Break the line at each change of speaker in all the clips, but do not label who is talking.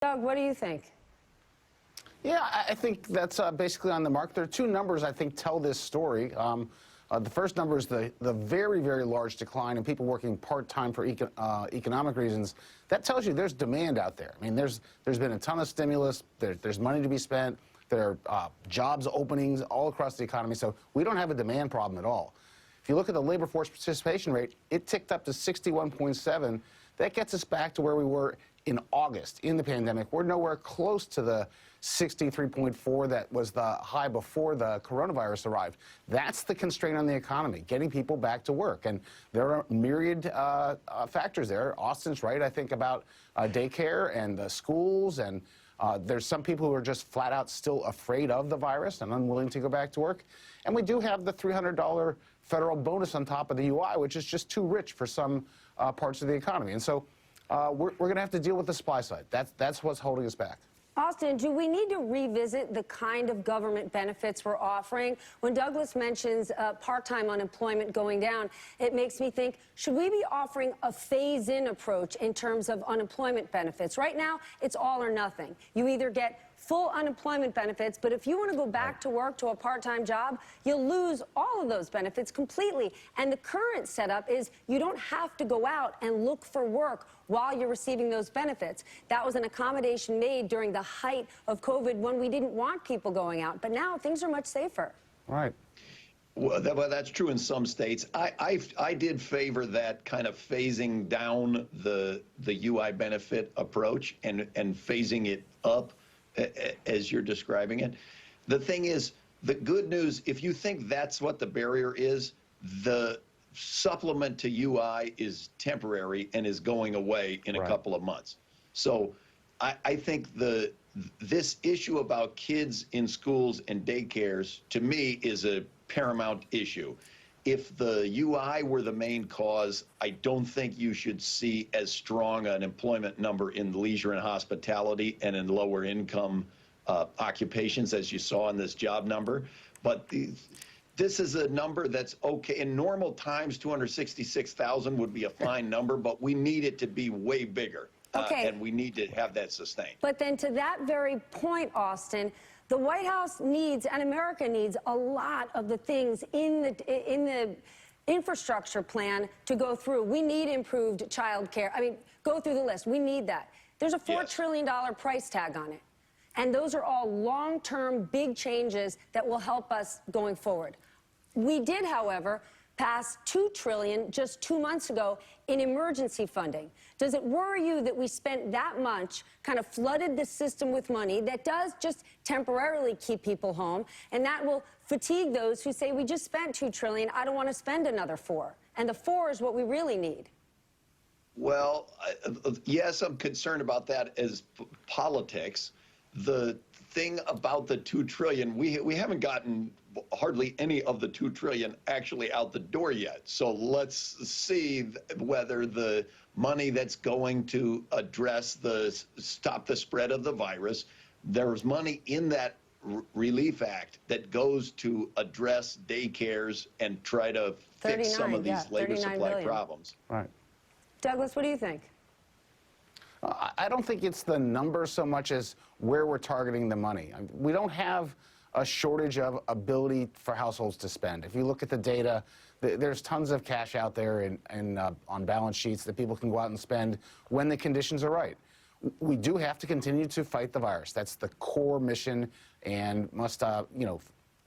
Doug, what do you think?
Yeah, I think that's basically on the mark. There are two numbers I think tell this story. The first number is the very, very large decline in people working part-time for economic reasons. That tells you there's demand out there. I mean, there's been a ton of stimulus. There's money to be spent. There are jobs openings all across the economy. So we don't have a demand problem at all. If you look at the labor force participation rate, it ticked up to 61.7. That gets us back to where we were in August in the pandemic. We're nowhere close to the 63.4 that was the high before the coronavirus arrived. That's the constraint on the economy, getting people back to work. And there are myriad factors there. Austin's right, I think, about daycare and the schools. And there's some people who are just flat out still afraid of the virus and unwilling to go back to work. And we do have the $300 federal bonus on top of the UI, which is just too rich for some parts of the economy. And so we're going to have to deal with the supply side. That's what's holding us back.
Austin, do we need to revisit the kind of government benefits we're offering? When Douglas mentions part-time unemployment going down, it makes me think, should we be offering a phase-in approach in terms of unemployment benefits? Right now, it's all or nothing. You either get full unemployment benefits, but if you want to go back to work to a part-time job, you'll lose all of those benefits completely. And the current setup is you don't have to go out and look for work while you're receiving those benefits. That was an accommodation made during the height of COVID when we didn't want people going out. But now things are much safer.
Right.
Well, that's true in some states. I did favor that kind of phasing down the UI benefit approach and phasing it up as you're describing it. The thing is, the good news, if you think that's what the barrier is, the supplement to UI is temporary and is going away in a couple of months. So I think this issue about kids in schools and daycares, to me, is a paramount issue. If the UI were the main cause, I don't think you should see as strong an employment number in leisure and hospitality and in lower income occupations as you saw in this job number. But this is a number that's okay. In normal times, 266,000 would be a fine number, but we need it to be way bigger. And we need to have that sustained.
But then to that very point, Austin, the White House needs, and America needs, a lot of the things in the infrastructure plan to go through. We need improved child care. I mean, go through the list. We need that. There's a $4 trillion price tag on it. And those are all long-term big changes that will help us going forward. We did, however, pass $2 trillion just 2 months ago in emergency funding. Does it worry you that we spent that much, kind of flooded the system with money that does just temporarily keep people home, and that will fatigue those who say, we just spent $2 trillion, I don't want to spend another $4 trillion. And the 4 is what we really need.
Well, yes, I'm concerned about that as politics. The thing about the $2 trillion, we haven't gotten hardly any of the $2 trillion actually out the door yet. So let's see whether the money that's going to address stop the spread of the virus, there's money in that Relief Act that goes to address daycares and try to fix some of these labor supply problems.
Right.
Douglas, what do you think?
I don't think it's the number so much as where we're targeting the money. We don't have a shortage of ability for households to spend. If you look at the data, there's tons of cash out there on balance sheets that people can go out and spend when the conditions are right. We do have to continue to fight the virus. That's the core mission, and must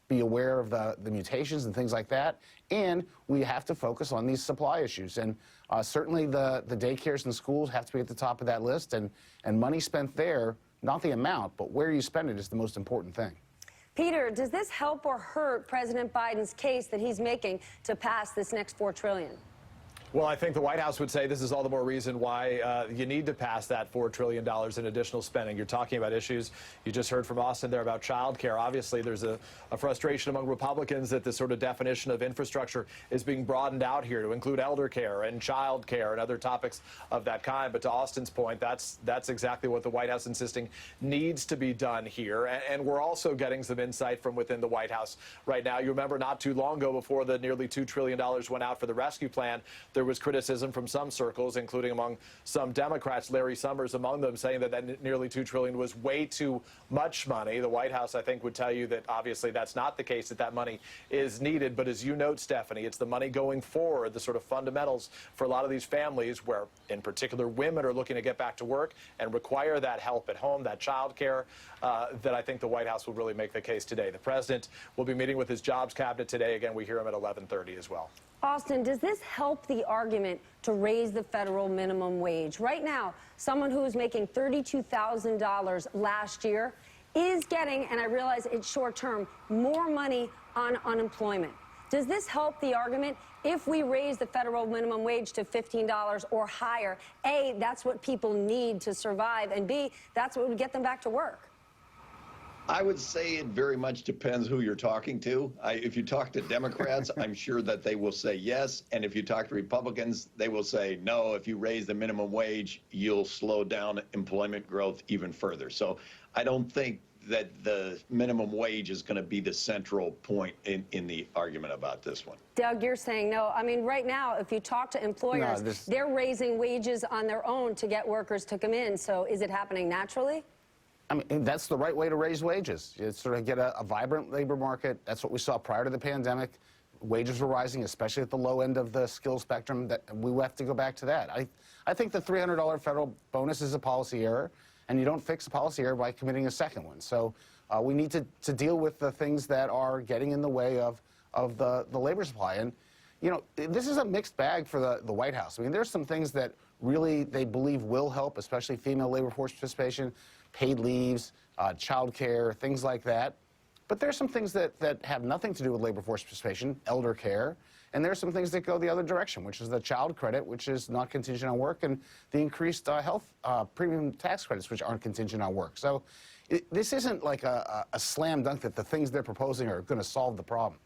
be aware of the mutations and things like that. And we have to focus on these supply issues. And certainly the daycares and schools have to be at the top of that list. And money spent there, not the amount, but where you spend it is the most important thing.
Peter, does this help or hurt President Biden's case that he's making to pass this next $4 trillion?
Well, I think the White House would say this is all the more reason why you need to pass that $4 trillion in additional spending. You're talking about issues you just heard from Austin there about child care. Obviously, there's a frustration among Republicans that this sort of definition of infrastructure is being broadened out here to include elder care and child care and other topics of that kind. But to Austin's point, that's exactly what the White House insisting needs to be done here. And we're also getting some insight from within the White House right now. You remember not too long ago, before the nearly $2 trillion went out for the rescue plan, there there was criticism from some circles, including among some Democrats, Larry Summers among them, saying that nearly $2 trillion was way too much money. The White House, I think, would tell you that obviously that's not the case, that money is needed. But as you note, Stephanie, it's the money going forward, the sort of fundamentals for a lot of these families where, in particular, women are looking to get back to work and require that help at home, that child care, that I think the White House will really make the case today. The president will be meeting with his jobs cabinet today. Again, we hear him at 11:30 as well.
Austin, does this help the argument to raise the federal minimum wage? Right now, someone who is making $32,000 last year is getting, and I realize it's short term, more money on unemployment. Does this help the argument if we raise the federal minimum wage to $15 or higher? A, that's what people need to survive, and B, that's what would get them back to work.
I would say it very much depends who you're talking to. If you talk to Democrats, I'm sure that they will say yes. And if you talk to Republicans, they will say no. If you raise the minimum wage, you'll slow down employment growth even further. So I don't think that the minimum wage is going to be the central point in the argument about this one.
Doug, you're saying no. I mean, right now, if you talk to employers, they're raising wages on their own to get workers to come in. So is it happening naturally?
I mean, that's the right way to raise wages. You sort of get a vibrant labor market. That's what we saw prior to the pandemic. Wages were rising, especially at the low end of the skill spectrum. That we have to go back to that. I think the $300 federal bonus is a policy error, and you don't fix a policy error by committing a second one. So we need to deal with the things that are getting in the way of the labor supply. And, you know, this is a mixed bag for the White House. I mean, there's some things that really they believe will help, especially female labor force participation, paid leaves, child care, things like that. But there's some things that have nothing to do with labor force participation, elder care, and there's some things that go the other direction, which is the child credit, which is not contingent on work, and the increased health premium tax credits, which aren't contingent on work. So this isn't like a slam dunk that the things they're proposing are going to solve the problem.